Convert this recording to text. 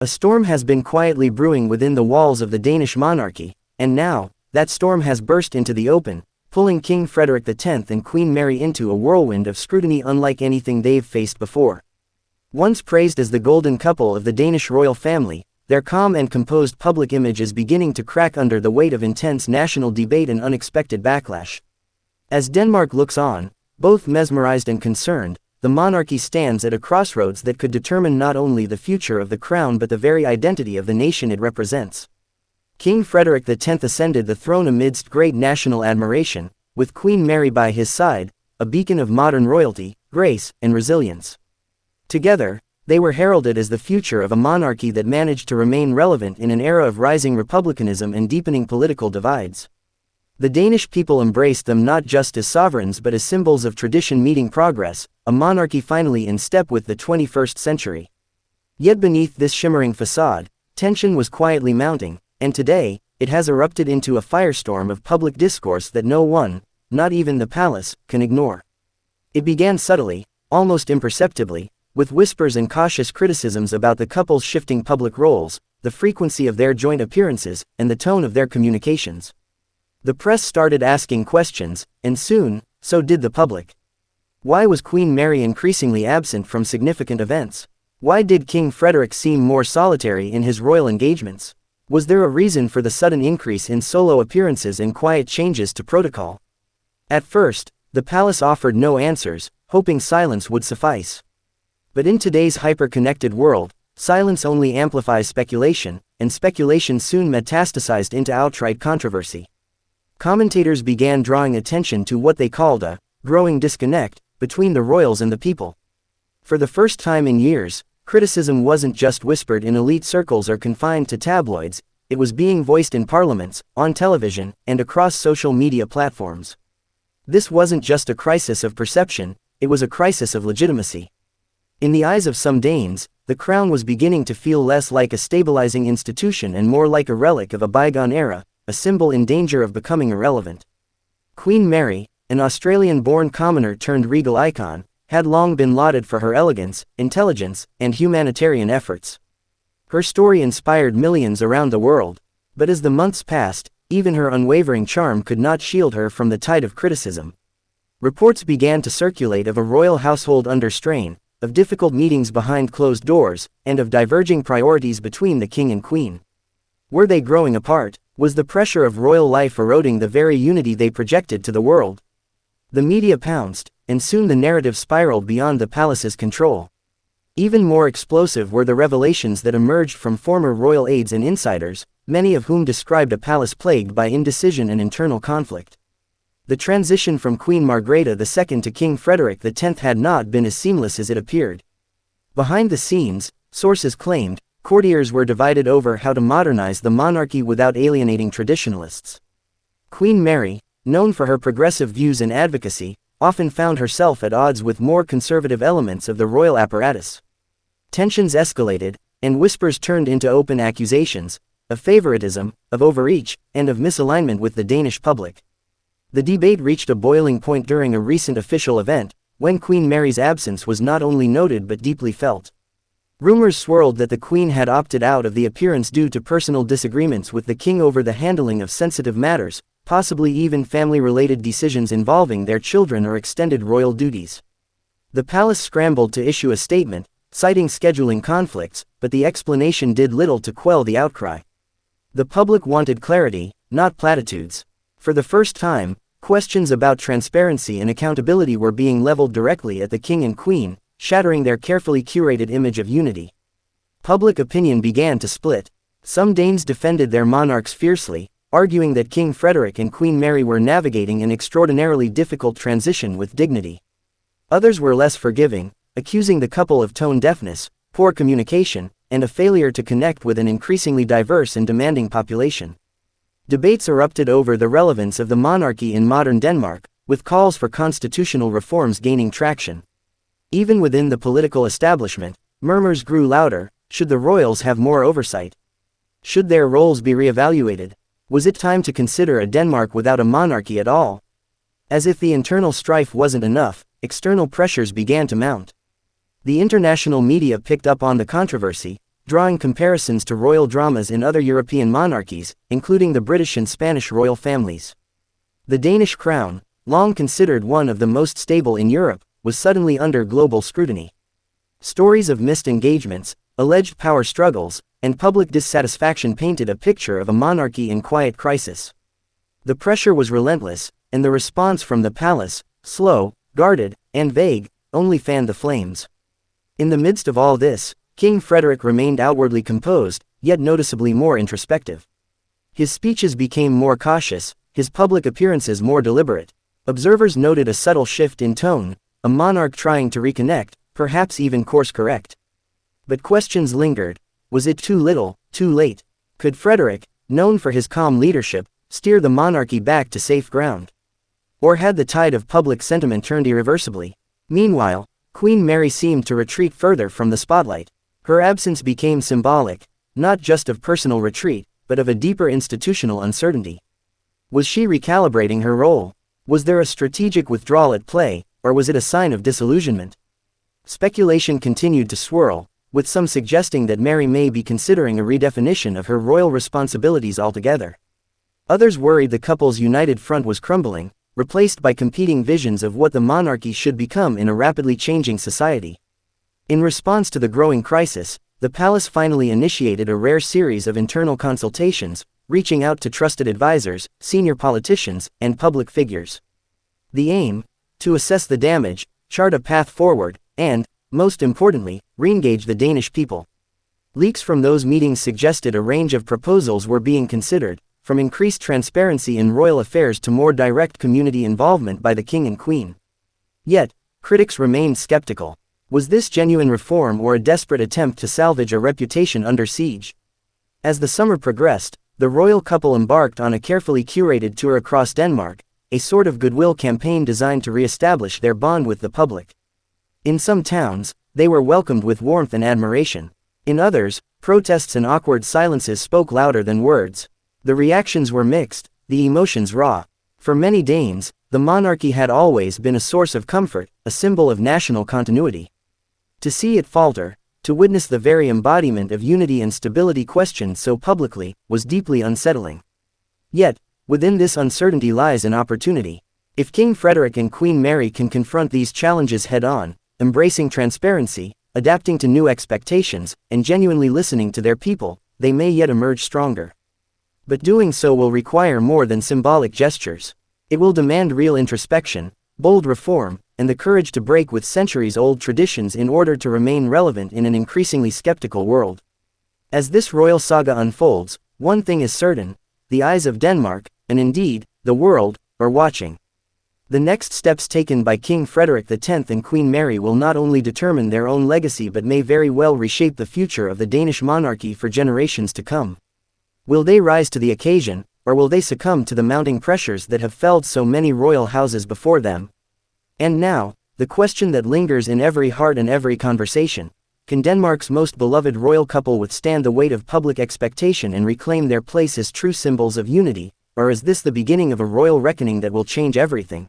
A storm has been quietly brewing within the walls of the Danish monarchy, and now, that storm has burst into the open, pulling King Frederik X and Queen Mary into a whirlwind of scrutiny unlike anything they've faced before. Once praised as the golden couple of the Danish royal family, their calm and composed public image is beginning to crack under the weight of intense national debate and unexpected backlash. As Denmark looks on, both mesmerized and concerned, the monarchy stands at a crossroads that could determine not only the future of the crown but the very identity of the nation it represents. King Frederik X ascended the throne amidst great national admiration, with Queen Mary by his side, a beacon of modern royalty, grace, and resilience. Together, they were heralded as the future of a monarchy that managed to remain relevant in an era of rising republicanism and deepening political divides. The Danish people embraced them not just as sovereigns but as symbols of tradition meeting progress, a monarchy finally in step with the 21st century. Yet beneath this shimmering facade, tension was quietly mounting, and today, it has erupted into a firestorm of public discourse that no one, not even the palace, can ignore. It began subtly, almost imperceptibly, with whispers and cautious criticisms about the couple's shifting public roles, the frequency of their joint appearances, and the tone of their communications. The press started asking questions, and soon, so did the public. Why was Queen Mary increasingly absent from significant events? Why did King Frederik seem more solitary in his royal engagements? Was there a reason for the sudden increase in solo appearances and quiet changes to protocol? At first, the palace offered no answers, hoping silence would suffice. But in today's hyper-connected world, silence only amplifies speculation, and speculation soon metastasized into outright controversy. Commentators began drawing attention to what they called a growing disconnect between the royals and the people. For the first time in years, criticism wasn't just whispered in elite circles or confined to tabloids, it was being voiced in parliaments, on television, and across social media platforms. This wasn't just a crisis of perception, it was a crisis of legitimacy. In the eyes of some Danes, the crown was beginning to feel less like a stabilizing institution and more like a relic of a bygone era, a symbol in danger of becoming irrelevant. Queen Mary, an Australian-born commoner turned regal icon, had long been lauded for her elegance, intelligence, and humanitarian efforts. Her story inspired millions around the world, but as the months passed, even her unwavering charm could not shield her from the tide of criticism. Reports began to circulate of a royal household under strain, of difficult meetings behind closed doors, and of diverging priorities between the king and queen. Were they growing apart? Was the pressure of royal life eroding the very unity they projected to the world? The media pounced, and soon the narrative spiraled beyond the palace's control. Even more explosive were the revelations that emerged from former royal aides and insiders, many of whom described a palace plagued by indecision and internal conflict. The transition from Queen Margrethe II to King Frederik X had not been as seamless as it appeared. Behind the scenes, sources claimed, courtiers were divided over how to modernize the monarchy without alienating traditionalists. Queen Mary, known for her progressive views and advocacy, often found herself at odds with more conservative elements of the royal apparatus. Tensions escalated, and whispers turned into open accusations, of favoritism, of overreach, and of misalignment with the Danish public. The debate reached a boiling point during a recent official event, when Queen Mary's absence was not only noted but deeply felt. Rumors swirled that the Queen had opted out of the appearance due to personal disagreements with the King over the handling of sensitive matters, possibly even family-related decisions involving their children or extended royal duties. The palace scrambled to issue a statement, citing scheduling conflicts, but the explanation did little to quell the outcry. The public wanted clarity, not platitudes. For the first time, questions about transparency and accountability were being leveled directly at the King and Queen, shattering their carefully curated image of unity. Public opinion began to split. Some Danes defended their monarchs fiercely, arguing that King Frederik and Queen Mary were navigating an extraordinarily difficult transition with dignity. Others were less forgiving, accusing the couple of tone deafness, poor communication, and a failure to connect with an increasingly diverse and demanding population. Debates erupted over the relevance of the monarchy in modern Denmark, with calls for constitutional reforms gaining traction. Even within the political establishment, murmurs grew louder. Should the royals have more oversight? Should their roles be reevaluated? Was it time to consider a Denmark without a monarchy at all? As if the internal strife wasn't enough, external pressures began to mount. The international media picked up on the controversy, drawing comparisons to royal dramas in other European monarchies, including the British and Spanish royal families. The Danish crown, long considered one of the most stable in Europe, was suddenly under global scrutiny. Stories of missed engagements, alleged power struggles, and public dissatisfaction painted a picture of a monarchy in quiet crisis. The pressure was relentless, and the response from the palace, slow, guarded, and vague, only fanned the flames. In the midst of all this, King Frederik remained outwardly composed, yet noticeably more introspective. His speeches became more cautious, his public appearances more deliberate. Observers noted a subtle shift in tone, a monarch trying to reconnect, perhaps even course-correct. But questions lingered. Was it too little, too late? Could Frederik, known for his calm leadership, steer the monarchy back to safe ground? Or had the tide of public sentiment turned irreversibly? Meanwhile, Queen Mary seemed to retreat further from the spotlight. Her absence became symbolic, not just of personal retreat, but of a deeper institutional uncertainty. Was she recalibrating her role? Was there a strategic withdrawal at play, or was it a sign of disillusionment? Speculation continued to swirl, with some suggesting that Mary may be considering a redefinition of her royal responsibilities altogether. Others worried the couple's united front was crumbling, replaced by competing visions of what the monarchy should become in a rapidly changing society. In response to the growing crisis, the palace finally initiated a rare series of internal consultations, reaching out to trusted advisors, senior politicians, and public figures. The aim? To assess the damage, chart a path forward, and, most importantly, re-engage the Danish people. Leaks from those meetings suggested a range of proposals were being considered, from increased transparency in royal affairs to more direct community involvement by the king and queen. Yet, critics remained skeptical. Was this genuine reform or a desperate attempt to salvage a reputation under siege? As the summer progressed, the royal couple embarked on a carefully curated tour across Denmark, a sort of goodwill campaign designed to re-establish their bond with the public. In some towns, they were welcomed with warmth and admiration. In others, protests and awkward silences spoke louder than words. The reactions were mixed, the emotions raw. For many Danes, the monarchy had always been a source of comfort, a symbol of national continuity. To see it falter, to witness the very embodiment of unity and stability questioned so publicly, was deeply unsettling. Yet, within this uncertainty lies an opportunity. If King Frederik and Queen Mary can confront these challenges head-on, embracing transparency, adapting to new expectations, and genuinely listening to their people, they may yet emerge stronger. But doing so will require more than symbolic gestures. It will demand real introspection, bold reform, and the courage to break with centuries-old traditions in order to remain relevant in an increasingly skeptical world. As this royal saga unfolds, one thing is certain: the eyes of Denmark, and indeed, the world, are watching. The next steps taken by King Frederik X and Queen Mary will not only determine their own legacy but may very well reshape the future of the Danish monarchy for generations to come. Will they rise to the occasion, or will they succumb to the mounting pressures that have felled so many royal houses before them? And now, the question that lingers in every heart and every conversation: can Denmark's most beloved royal couple withstand the weight of public expectation and reclaim their place as true symbols of unity, or is this the beginning of a royal reckoning that will change everything?